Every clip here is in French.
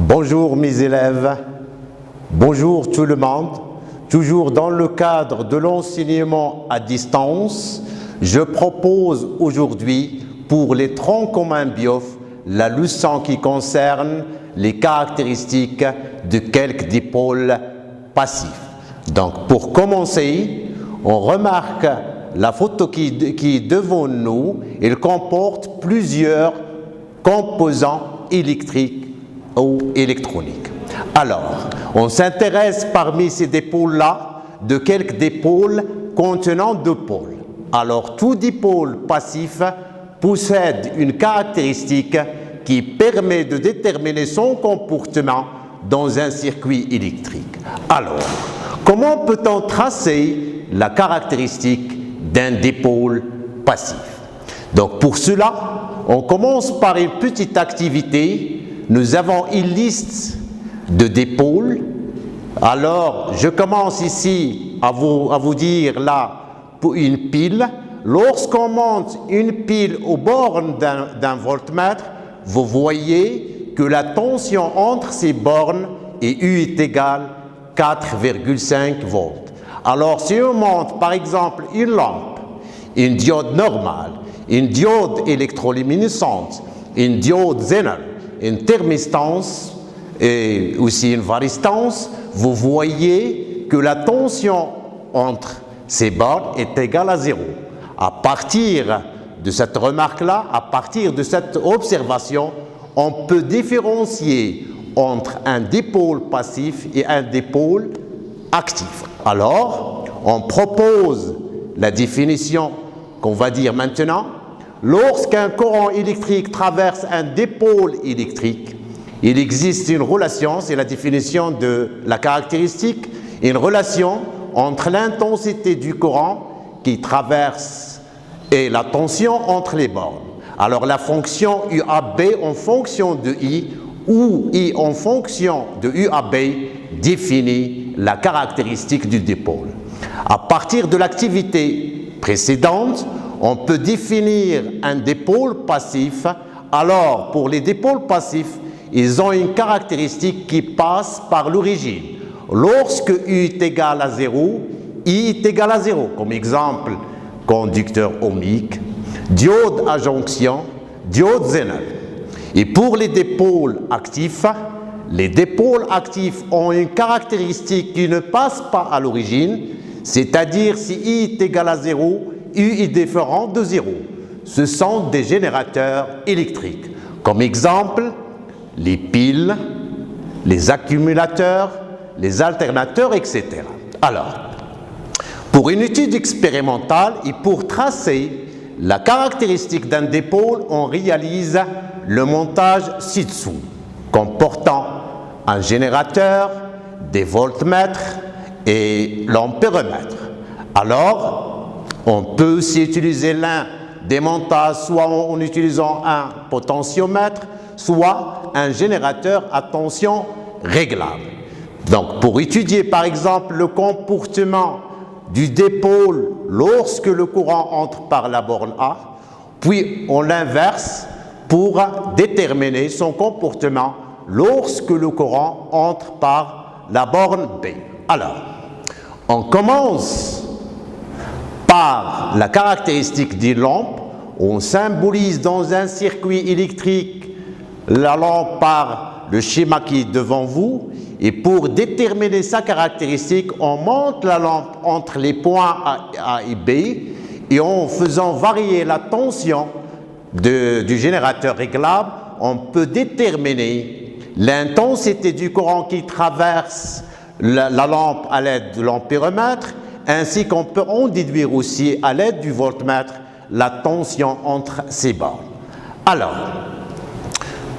Bonjour mes élèves, bonjour tout le monde. Toujours dans le cadre de l'enseignement à distance, je propose aujourd'hui pour les troncs communs BIOF la leçon qui concerne les caractéristiques de quelques dipôles passifs. Donc pour commencer, on remarque la photo qui est devant nous, elle comporte plusieurs composants électriques ou électroniques. Alors, on s'intéresse parmi ces dipôles-là de quelques dipôles contenant deux pôles. Alors, tout dipôle passif possède une caractéristique qui permet de déterminer son comportement dans un circuit électrique. Alors, comment peut-on tracer la caractéristique d'un dipôle passif? Donc, pour cela, on commence par une petite activité. Nous avons une liste de dipôles. Alors, je commence ici à vous dire là pour une pile. Lorsqu'on monte une pile aux bornes d'un voltmètre, vous voyez que la tension entre ces bornes est U est égale 4,5 volts. Alors, si on monte par exemple une lampe, une diode normale, une diode électroluminescente, une diode Zener, une thermistance et aussi une varistance, vous voyez que la tension entre ces bornes est égale à 0. À partir de cette remarque-là, à partir de cette observation, on peut différencier entre un dipôle passif et un dipôle actif. Alors, on propose la définition qu'on va dire maintenant. Lorsqu'un courant électrique traverse un dipôle électrique, il existe une relation, c'est la définition de la caractéristique, une relation entre l'intensité du courant qui traverse et la tension entre les bornes. Alors la fonction UAB en fonction de I ou I en fonction de UAB définit la caractéristique du dipôle. À partir de l'activité précédente, on peut définir un dipôle passif. Alors, pour les dipôles passifs, ils ont une caractéristique qui passe par l'origine. Lorsque U est égal à 0, I est égal à 0. Comme exemple, conducteur ohmique, diode à jonction, diode Zener. Et pour les dipôles actifs ont une caractéristique qui ne passe pas à l'origine, c'est-à-dire si I est égal à 0, U est différent de 0. Ce sont des générateurs électriques. Comme exemple, les piles, les accumulateurs, les alternateurs, etc. Alors, pour une étude expérimentale et pour tracer la caractéristique d'un dipôle, on réalise le montage ci-dessous, comportant un générateur, des voltmètres et l'ampéromètre. Alors, on peut aussi utiliser l'un des montages soit en utilisant un potentiomètre, soit un générateur à tension réglable. Donc, pour étudier par exemple le comportement du dipôle lorsque le courant entre par la borne A, puis on l'inverse pour déterminer son comportement lorsque le courant entre par la borne B. Alors, on commence par la caractéristique d'une lampe. On symbolise dans un circuit électrique la lampe par le schéma qui est devant vous. Et pour déterminer sa caractéristique, on monte la lampe entre les points A et B. Et en faisant varier la tension du générateur réglable, on peut déterminer l'intensité du courant qui traverse la lampe à l'aide de l'ampéromètre, ainsi qu'on peut en déduire aussi à l'aide du voltmètre la tension entre ces bornes. Alors,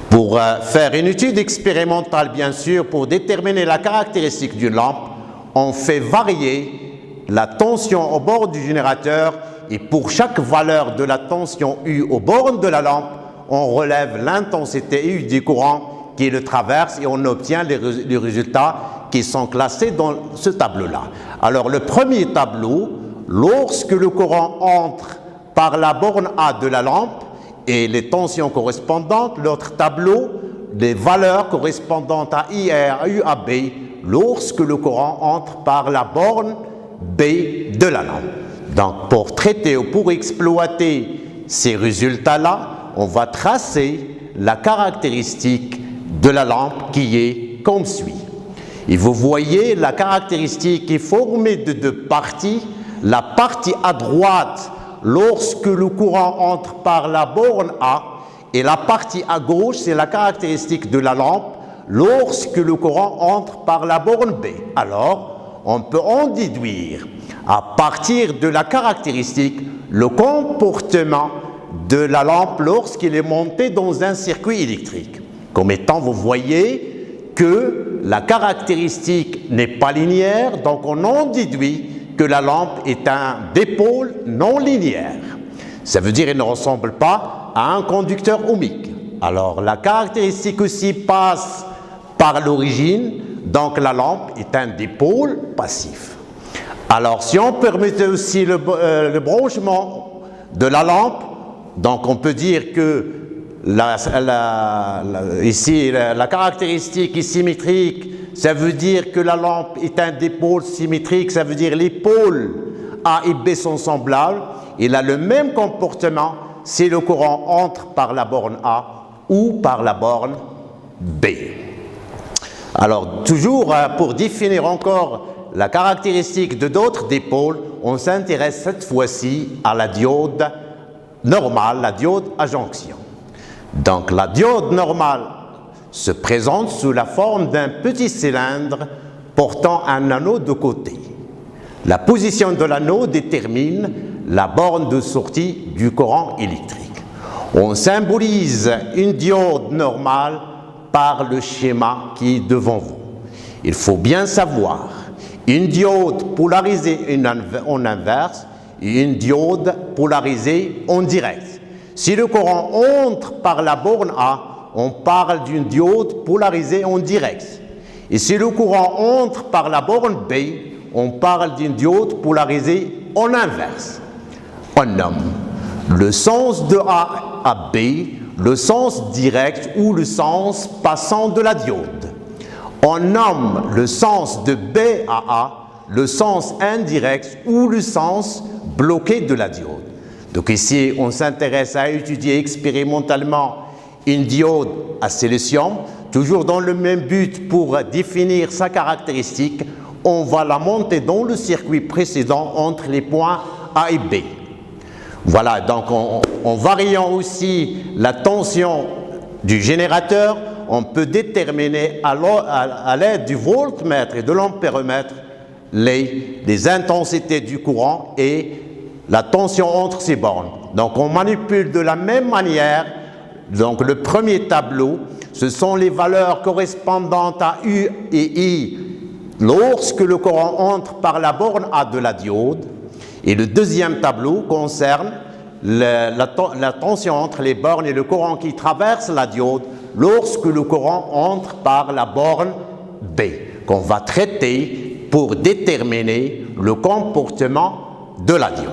pour faire une étude expérimentale, bien sûr, pour déterminer la caractéristique d'une lampe, on fait varier la tension au bord du générateur et pour chaque valeur de la tension U au bord de la lampe, on relève l'intensité U du courant qui le traverse et on obtient les résultats qui sont classés dans ce tableau-là. Alors, le premier tableau, lorsque le courant entre par la borne A de la lampe et les tensions correspondantes, l'autre tableau, des valeurs correspondant à I et à U à B lorsque le courant entre par la borne B de la lampe. Donc, pour traiter ou pour exploiter ces résultats-là, on va tracer la caractéristique de la lampe qui est comme suit. Et vous voyez, la caractéristique est formée de deux parties. La partie à droite, lorsque le courant entre par la borne A, et la partie à gauche, c'est la caractéristique de la lampe lorsque le courant entre par la borne B. Alors, on peut en déduire, à partir de la caractéristique, le comportement de la lampe lorsqu'il est monté dans un circuit électrique. Comme étant, vous voyez que la caractéristique n'est pas linéaire, donc on en déduit que la lampe est un dipôle non linéaire. Ça veut dire qu'il ne ressemble pas à un conducteur ohmique. Alors, la caractéristique aussi passe par l'origine, donc la lampe est un dipôle passif. Alors, si on permettait aussi le branchement de la lampe, donc on peut dire que ici, la caractéristique est symétrique, ça veut dire que la lampe est un dipôle symétrique, ça veut dire les pôles A et B sont semblables. Il a le même comportement si le courant entre par la borne A ou par la borne B. Alors, toujours pour définir encore la caractéristique de d'autres dipôles, on s'intéresse cette fois-ci à la diode normale, la diode à jonction. Donc, la diode normale se présente sous la forme d'un petit cylindre portant un anneau de côté. La position de l'anneau détermine la borne de sortie du courant électrique. On symbolise une diode normale par le schéma qui est devant vous. Il faut bien savoir, une diode polarisée en inverse et une diode polarisée en direct. Si le courant entre par la borne A, on parle d'une diode polarisée en direct. Et si le courant entre par la borne B, on parle d'une diode polarisée en inverse. On nomme le sens de A à B, le sens direct ou le sens passant de la diode. On nomme le sens de B à A, le sens indirect ou le sens bloqué de la diode. Donc ici, on s'intéresse à étudier expérimentalement une diode à silicium, toujours dans le même but pour définir sa caractéristique. On va la monter dans le circuit précédent entre les points A et B. Voilà, donc en variant aussi la tension du générateur, on peut déterminer à l'aide du voltmètre et de l'ampéromètre les intensités du courant et la tension entre ces bornes. Donc on manipule de la même manière. Donc le premier tableau, ce sont les valeurs correspondantes à U et I lorsque le courant entre par la borne A de la diode. Et le deuxième tableau concerne la tension entre les bornes et le courant qui traverse la diode lorsque le courant entre par la borne B, qu'on va traiter pour déterminer le comportement de la diode.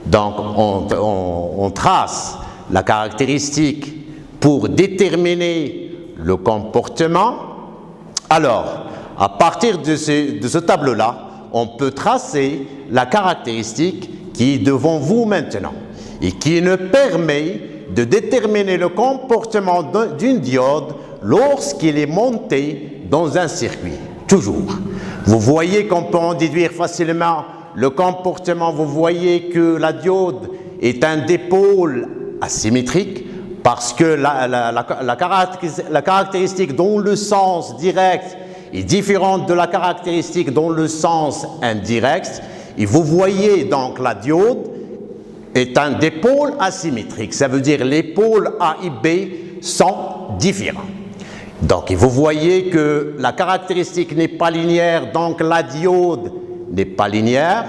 Donc on trace la caractéristique pour déterminer le comportement. Alors, à partir de ce tableau-là, on peut tracer la caractéristique qui est devant vous maintenant et qui nous permet de déterminer le comportement d'une diode lorsqu'il est monté dans un circuit. Toujours. Vous voyez qu'on peut en déduire facilement le comportement. Vous voyez que la diode est un dipôle asymétrique parce que la caractéristique dans le sens direct est différente de la caractéristique dans le sens indirect. Et vous voyez donc la diode est un dipôle asymétrique. Ça veut dire les pôles A et B sont différents. Donc vous voyez que la caractéristique n'est pas linéaire, donc la diode n'est pas linéaire.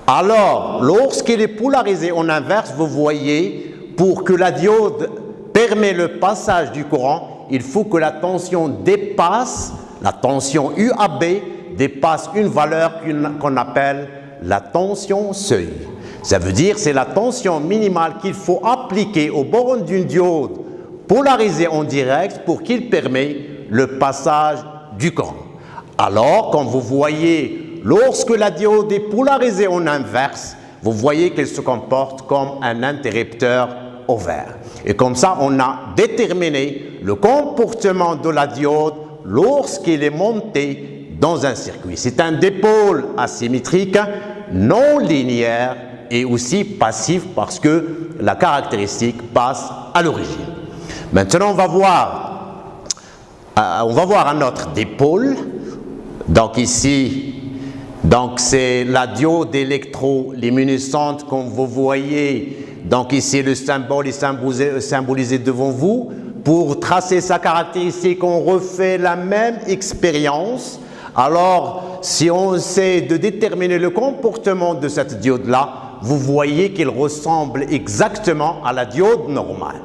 Alors, lorsqu'elle est polarisée en inverse, vous voyez, pour que la diode permette le passage du courant, il faut que la tension dépasse, la tension U à B dépasse une valeur qu'on appelle la tension seuil. Ça veut dire que c'est la tension minimale qu'il faut appliquer aux bornes d'une diode polarisé en direct pour qu'il permette le passage du courant. Alors, comme vous voyez, lorsque la diode est polarisée en inverse, vous voyez qu'elle se comporte comme un interrupteur ouvert. Et comme ça, on a déterminé le comportement de la diode lorsqu'il est monté dans un circuit. C'est un dipôle asymétrique, non linéaire et aussi passif parce que la caractéristique passe à l'origine. Maintenant, on va voir un autre dipôle. Donc ici, c'est la diode électroluminescente comme vous voyez. Donc ici, le symbole est symbolisé devant vous. Pour tracer sa caractéristique, on refait la même expérience. Alors, si on essaie de déterminer le comportement de cette diode-là, vous voyez qu'il ressemble exactement à la diode normale.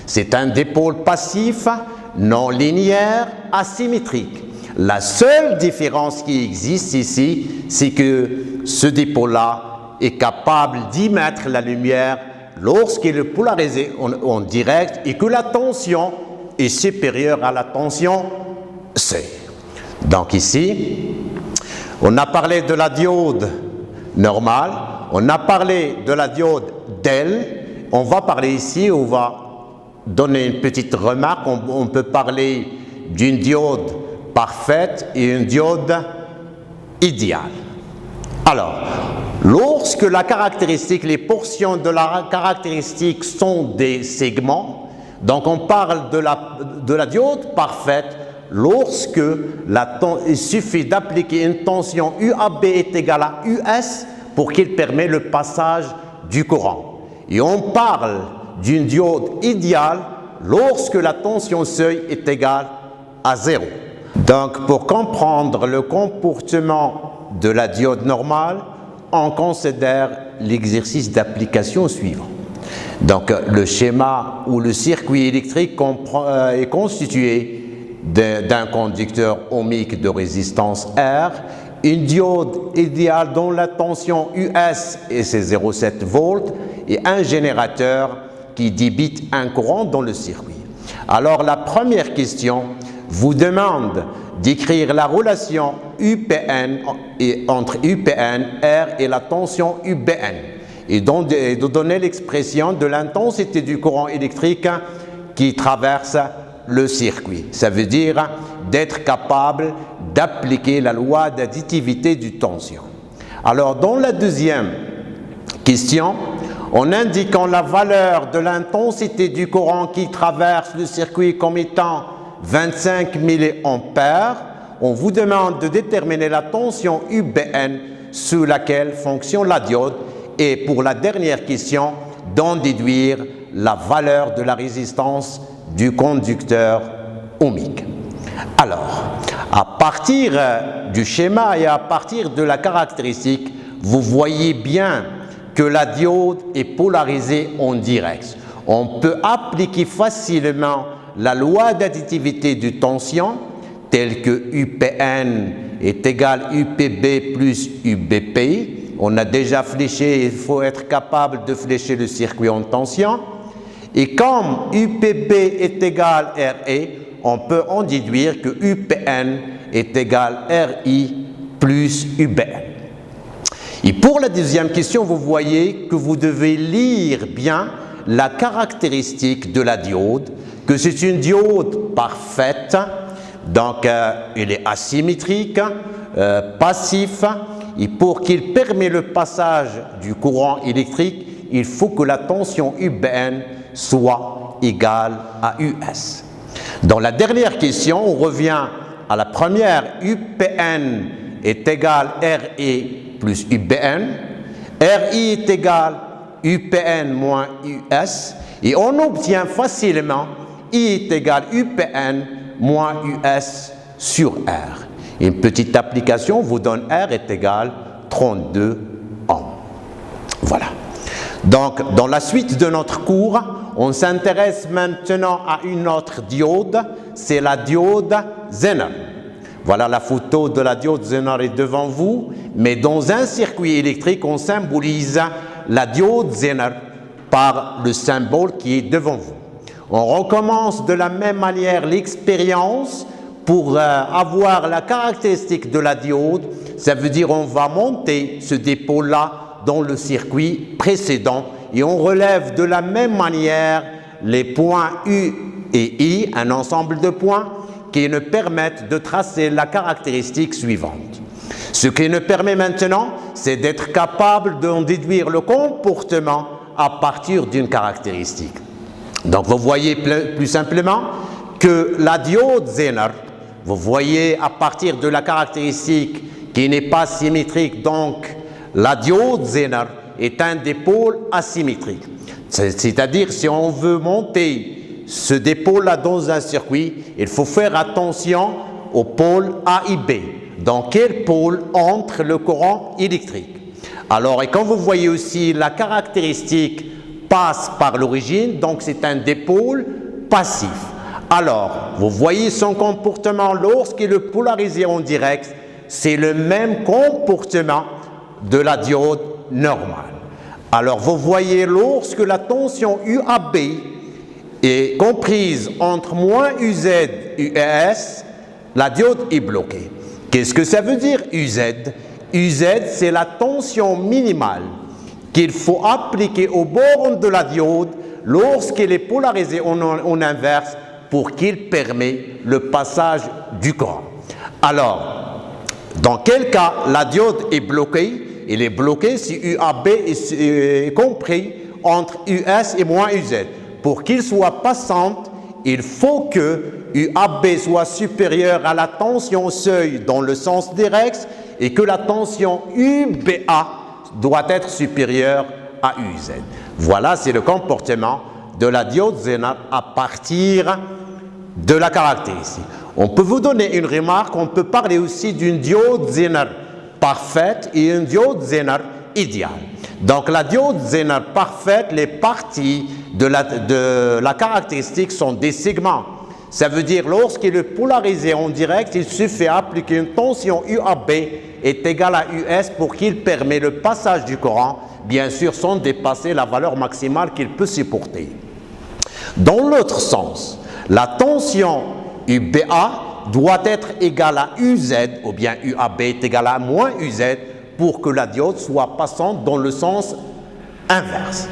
C'est un dipôle passif, non linéaire, asymétrique. La seule différence qui existe ici, c'est que ce dipôle-là est capable d'émettre la lumière lorsqu'il est polarisé en direct et que la tension est supérieure à la tension C. Donc ici, on a parlé de la diode normale, on a parlé de la diode DEL, on va parler ici, on va donner une petite remarque, on peut parler d'une diode parfaite et une diode idéale. Alors, lorsque la caractéristique, les portions de la caractéristique sont des segments, donc on parle de la diode parfaite lorsque il suffit d'appliquer une tension UAB est égale à US pour qu'il permette le passage du courant. Et on parle d'une diode idéale lorsque la tension seuil est égale à 0. Donc, pour comprendre le comportement de la diode normale, on considère l'exercice d'application suivant. Donc, le schéma ou le circuit électrique est constitué d'un conducteur ohmique de résistance R, une diode idéale dont la tension US est 0,7 volts et un générateur qui débite un courant dans le circuit. Alors, la première question vous demande d'écrire la relation UPN entre UPN, R et la tension UBN et de donner l'expression de l'intensité du courant électrique qui traverse le circuit. Ça veut dire d'être capable d'appliquer la loi d'additivité du tension. Alors, dans la deuxième question, en indiquant la valeur de l'intensité du courant qui traverse le circuit comme étant 25 mA, on vous demande de déterminer la tension UBN sous laquelle fonctionne la diode et pour la dernière question, d'en déduire la valeur de la résistance du conducteur ohmique. Alors, à partir du schéma et à partir de la caractéristique, vous voyez bien que la diode est polarisée en direct. On peut appliquer facilement la loi d'additivité de tension telle que UPN est égal UPB plus UBP. On a déjà fléché, il faut être capable de flécher le circuit en tension. Et comme UPB est égal RE, on peut en déduire que UPN est égal RI plus UBN. Et pour la deuxième question, vous voyez que vous devez lire bien la caractéristique de la diode, que c'est une diode parfaite, donc elle est asymétrique, passif, et pour qu'il permette le passage du courant électrique, il faut que la tension UBN soit égale à US. Dans la dernière question, on revient à la première, UPN est égal RE plus UBN, RI est égal UPN moins US, et on obtient facilement I est égal UPN moins US sur R. Une petite application vous donne R est égal 32 ohms. Voilà. Donc, dans la suite de notre cours, on s'intéresse maintenant à une autre diode, c'est la diode Zener. Voilà la photo de la diode Zener est devant vous, mais dans un circuit électrique, on symbolise la diode Zener par le symbole qui est devant vous. On recommence de la même manière l'expérience pour avoir la caractéristique de la diode. Ça veut dire on va monter ce dipôle-là dans le circuit précédent et on relève de la même manière les points U et I, un ensemble de points qui nous permettent de tracer la caractéristique suivante. Ce qui nous permet maintenant, c'est d'être capable d'en déduire le comportement à partir d'une caractéristique. Donc vous voyez plus simplement que la diode Zener, vous voyez à partir de la caractéristique qui n'est pas symétrique, donc la diode Zener est un dipôle asymétrique. C'est-à-dire si on veut monter ce dipôle-là dans un circuit, il faut faire attention aux pôles A et B. Dans quel pôle entre le courant électrique? Alors, et quand vous voyez aussi la caractéristique passe par l'origine, donc c'est un dipôle passif. Alors, vous voyez son comportement lorsqu'il est polarisé en direct, c'est le même comportement de la diode normale. Alors, vous voyez lorsque la tension UAB est comprise entre moins UZ et US, la diode est bloquée. Qu'est-ce que ça veut dire UZ? UZ, c'est la tension minimale qu'il faut appliquer aux bornes de la diode lorsqu'elle est polarisée en inverse pour qu'il permette le passage du courant. Alors, dans quel cas la diode est bloquée? Elle est bloquée si UAB est compris entre US et moins UZ. Pour qu'il soit passante, il faut que UAB soit supérieur à la tension seuil dans le sens direct et que la tension UBA doit être supérieure à UZ. Voilà, c'est le comportement de la diode Zener à partir de la caractéristique. On peut vous donner une remarque, on peut parler aussi d'une diode Zener parfaite et une diode Zener idéale. Donc la diode Zener parfaite, les parties de la caractéristique sont des segments. Ça veut dire lorsqu'il est polarisé en direct, il suffit d'appliquer une tension UAB est égale à US pour qu'il permette le passage du courant, bien sûr sans dépasser la valeur maximale qu'il peut supporter. Dans l'autre sens, la tension UBA doit être égale à UZ, ou bien UAB est égale à moins UZ, pour que la diode soit passante dans le sens inverse.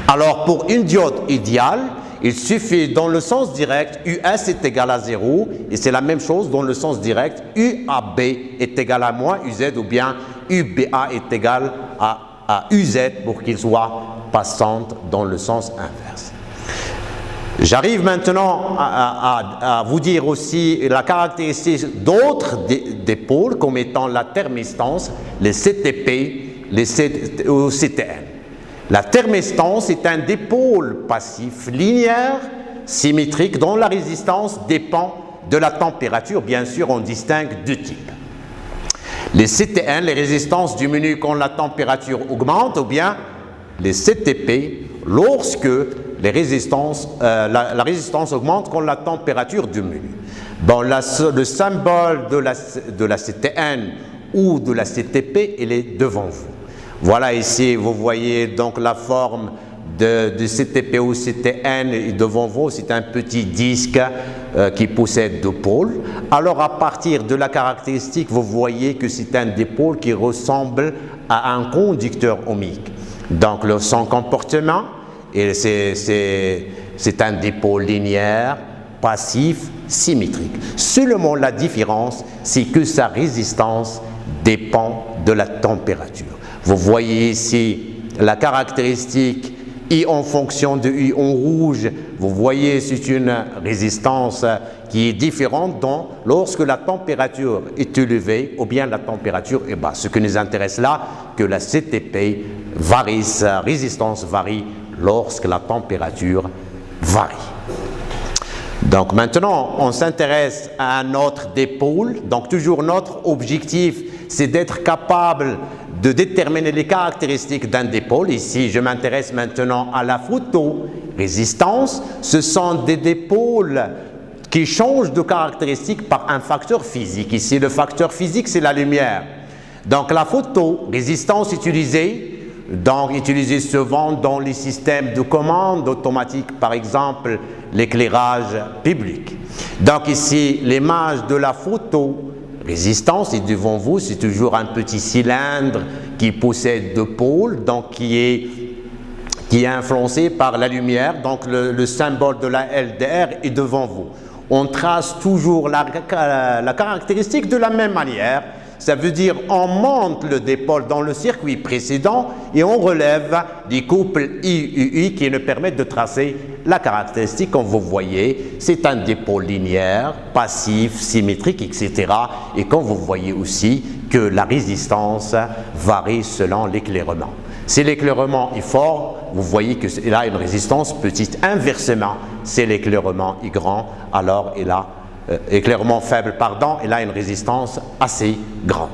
Alors, pour une diode idéale, il suffit dans le sens direct, US est égal à 0, et c'est la même chose dans le sens direct, UAB est égal à moins UZ, ou bien UBA est égal à UZ pour qu'il soit passante dans le sens inverse. J'arrive maintenant à vous dire aussi la caractéristique d'autres dipôles comme étant la thermistance, les CTP, les CTN. La thermistance est un dipôle passif linéaire, symétrique, dont la résistance dépend de la température. Bien sûr, on distingue deux types. Les CTN, les résistances diminuent quand la température augmente, ou bien les CTP, lorsque la résistance augmente quand la température diminue. Bon, le symbole de la CTN ou de la CTP, il est devant vous. Voilà ici, vous voyez donc la forme de CTP ou CTN et devant vous, c'est un petit disque qui possède deux pôles. Alors à partir de la caractéristique, vous voyez que c'est un dipôle qui ressemble à un conducteur ohmique. Donc son comportement, c'est un dipôle linéaire, passif, symétrique. Seulement la différence, c'est que sa résistance dépend de la température. Vous voyez ici la caractéristique I en fonction de I en rouge. Vous voyez, c'est une résistance qui est différente lorsque la température est élevée ou bien la température est basse. Ce qui nous intéresse là, que la CTP varie, sa résistance varie lorsque la température varie. Donc maintenant, on s'intéresse à un autre dipôle. Donc toujours notre objectif, c'est d'être capable de déterminer les caractéristiques d'un dipôle. Ici, je m'intéresse maintenant à la photorésistance. Ce sont des dipôles qui changent de caractéristiques par un facteur physique. Ici, le facteur physique, c'est la lumière. Donc la photorésistance utilisée donc utilisé souvent dans les systèmes de commande automatique, par exemple l'éclairage public. Donc ici, l'image de la photo résistance est devant vous, c'est toujours un petit cylindre qui possède deux pôles, donc qui est influencé par la lumière, donc le symbole de la LDR est devant vous. On trace toujours la caractéristique de la même manière, ça veut dire on monte le dipôle dans le circuit précédent et on relève des couples I-UI qui nous permettent de tracer la caractéristique. Comme vous voyez, c'est un dipôle linéaire, passif, symétrique, etc. Et comme vous voyez aussi que la résistance varie selon l'éclairement. Si l'éclairement est fort, vous voyez qu'il a une résistance petite. Inversement, si l'éclairement est grand, alors il a éclairement faible, pardon, il a une résistance assez grande.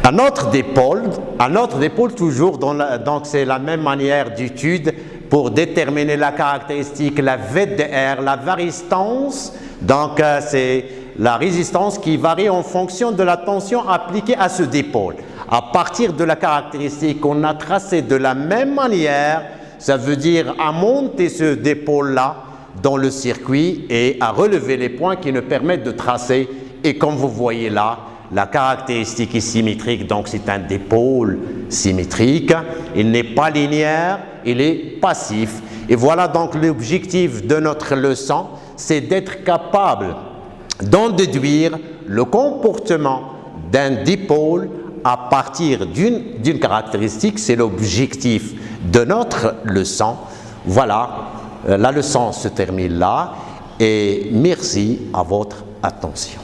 Un autre dipôle toujours, donc c'est la même manière d'étude pour déterminer la caractéristique, la VDR, la varistance, donc c'est la résistance qui varie en fonction de la tension appliquée à ce dipôle. À partir de la caractéristique qu'on a tracée de la même manière, ça veut dire à monter ce dipôle-là dans le circuit et à relever les points qui nous permettent de tracer. Et comme vous voyez là, la caractéristique est symétrique, donc c'est un dipôle symétrique. Il n'est pas linéaire, il est passif. Et voilà donc l'objectif de notre leçon, c'est d'être capable d'en déduire le comportement d'un dipôle à partir d'une caractéristique. C'est l'objectif de notre leçon. Voilà, la leçon se termine là et merci à votre attention.